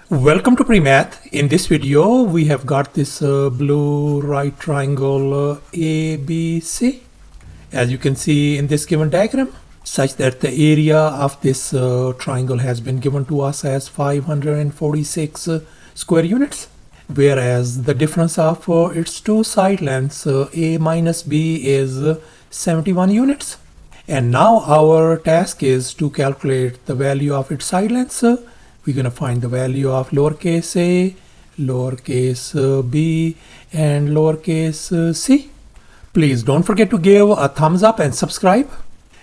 Welcome to PreMath. In this video, we have got this blue right triangle ABC, as you can see in this given diagram, such that the area of this triangle has been given to us as 546 square units, whereas the difference of its two side lengths A minus B is 71 units. And now our task is to calculate the value of its side lengths. We're going to find the value of lowercase a, lowercase b, and lowercase c. Please don't forget to give a thumbs up and subscribe.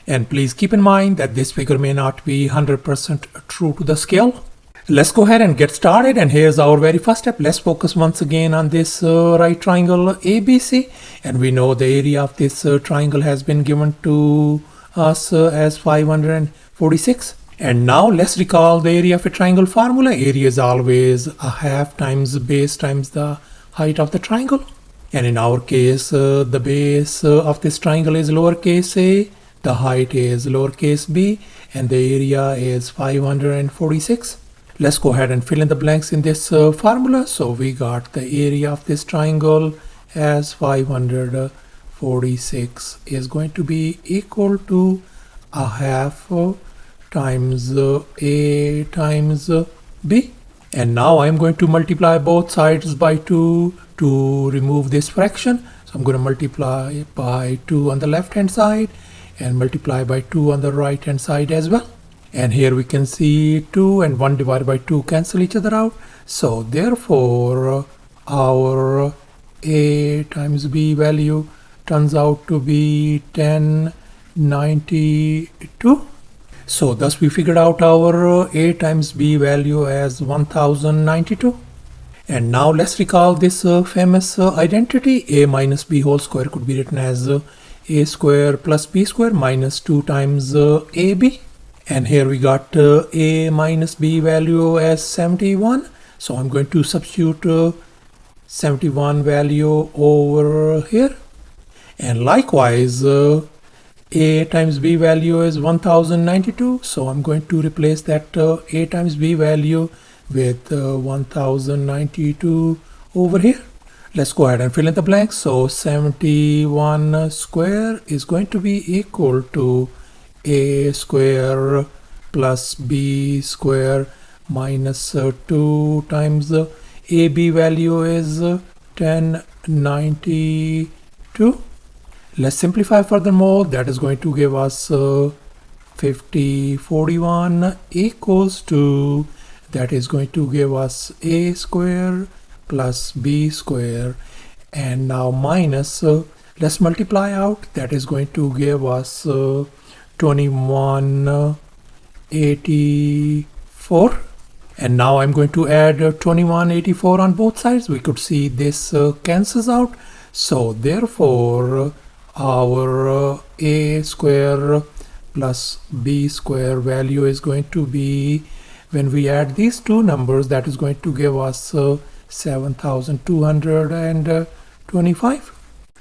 And please keep in mind that this figure may not be 100% true to the scale. Let's go ahead and get started. And here's our very first step. Let's focus once again on this right triangle ABC. And we know the area of this triangle has been given to us as 546. And now let's recall the area of a triangle formula. Area is always a half times base times the height of the triangle. And in our case, the base of this triangle is lowercase a, the height is lowercase b, and the area is 546. Let's go ahead and fill in the blanks in this formula. So we got the area of this triangle as 546 is going to be equal to a half times a times b. And now I'm going to multiply both sides by 2 to remove this fraction. So I'm going to multiply by 2 on the left hand side and multiply by 2 on the right hand side as well. And here we can see 2 and 1 divided by 2 cancel each other out. So therefore our a times b value turns out to be 1092. So thus we figured out our a times b value as 1092. And now let's recall this famous identity. A minus b whole square could be written as a square plus b square minus 2 times ab. And here we got a minus b value as 71. So I'm going to substitute 71 value over here. And likewise, a times b value is 1092. So I'm going to replace that a times b value with 1092 over here. Let's go ahead and fill in the blanks. So 71 square is going to be equal to a square plus b square minus 2 times ab value is 1092. Let's simplify furthermore. That is going to give us 5041 equals to, that is going to give us a square plus b square, and now minus, let's multiply out. That is going to give us 2184. And now I'm going to add 2184 on both sides. We could see this cancels out. So therefore our a square plus b square value is going to be, when we add these two numbers, that is going to give us 7225.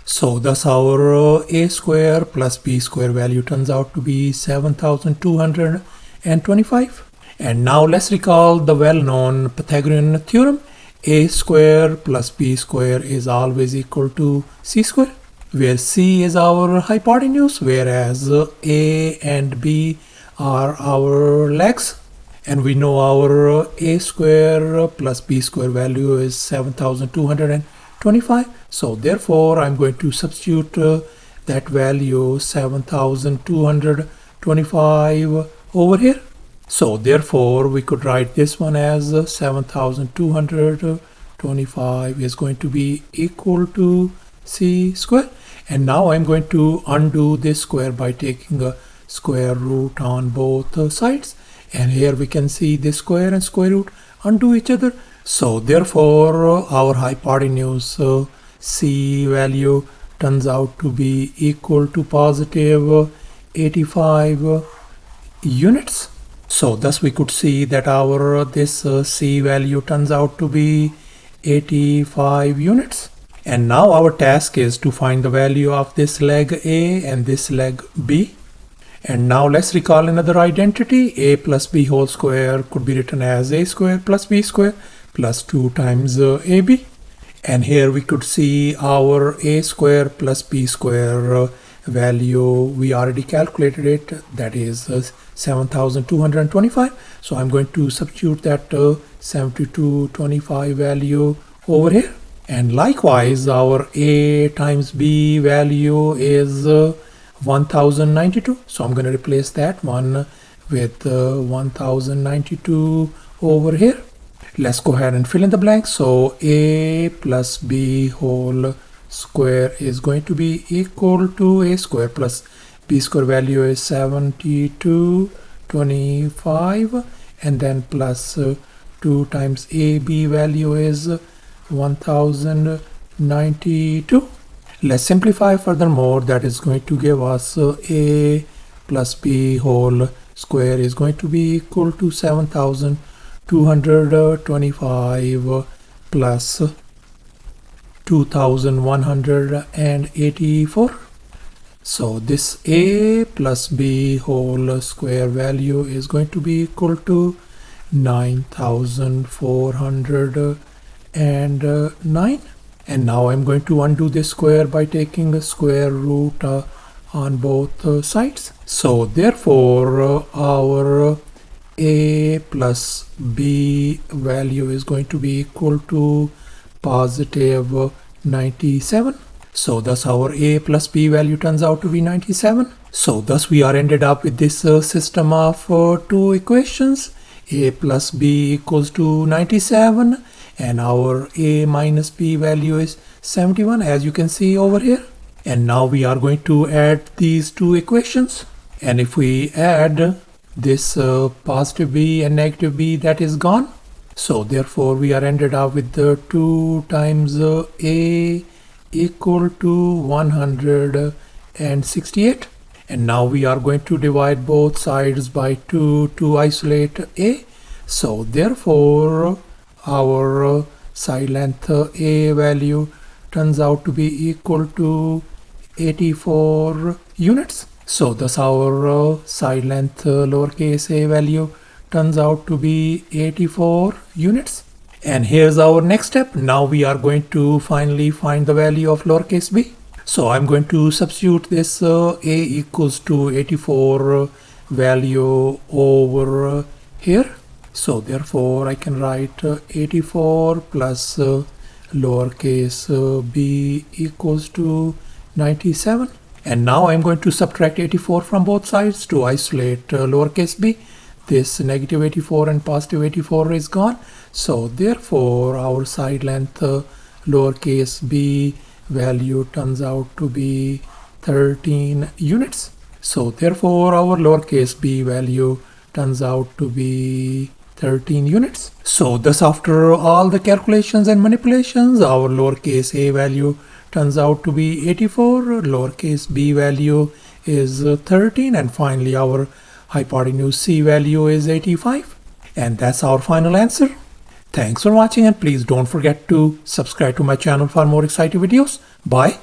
So thus our a square plus b square value turns out to be 7225. And now let's recall the well-known Pythagorean theorem. A square plus b square is always equal to c square, where c is our hypotenuse, whereas a and b are our legs. And we know our a square plus b square value is 7225. So therefore I'm going to substitute that value 7225 over here. So therefore we could write this one as 7225 is going to be equal to c square. And now I'm going to undo this square by taking a square root on both sides. And here we can see this square and square root undo each other. So therefore our hypotenuse c value turns out to be equal to positive 85 units. So thus we could see that our this c value turns out to be 85 units. And now our task is to find the value of this leg A and this leg B. And now let's recall another identity. A plus b whole square could be written as a square plus b square plus 2 times ab. And here we could see our a square plus b square value. We already calculated it. That is 7,225. So I'm going to substitute that 7225 value over here. And likewise, our a times b value is 1092. So I'm going to replace that one with 1092 over here. Let's go ahead and fill in the blanks. So a plus b whole square is going to be equal to a square plus b square value is 7225, and then plus 2 times ab value is 1092. Let's simplify furthermore. That is going to give us a plus b whole square is going to be equal to 7,225 plus 2,184. So this a plus b whole square value is going to be equal to 9,409. And now I'm going to undo this square by taking the square root on both sides. So therefore our a plus b value is going to be equal to positive 97. So thus our a plus b value turns out to be 97. So thus we are ended up with this system of two equations. A plus b equals to 97, and our a minus b value is 71, as you can see over here. And now we are going to add these two equations. And if we add this positive b and negative b, that is gone. So therefore we are ended up with the 2 times a equal to 168. And now we are going to divide both sides by 2 to isolate a. So therefore our side length a value turns out to be equal to 84 units. So thus our side length lowercase a value turns out to be 84 units. And here's our next step. Now we are going to finally find the value of lowercase b. So I'm going to substitute this a equals to 84 value over here. So therefore I can write 84 plus lowercase b equals to 97. And now I'm going to subtract 84 from both sides to isolate lowercase b. This negative 84 and positive 84 is gone. So therefore our side length lowercase b value turns out to be 13 units. So therefore our lowercase b value turns out to be 13 units. So thus after all the calculations and manipulations, our lowercase a value turns out to be 84, lowercase b value is 13, and finally our hypotenuse c value is 85. And that's our final answer. Thanks for watching, and please don't forget to subscribe to my channel for more exciting videos. Bye.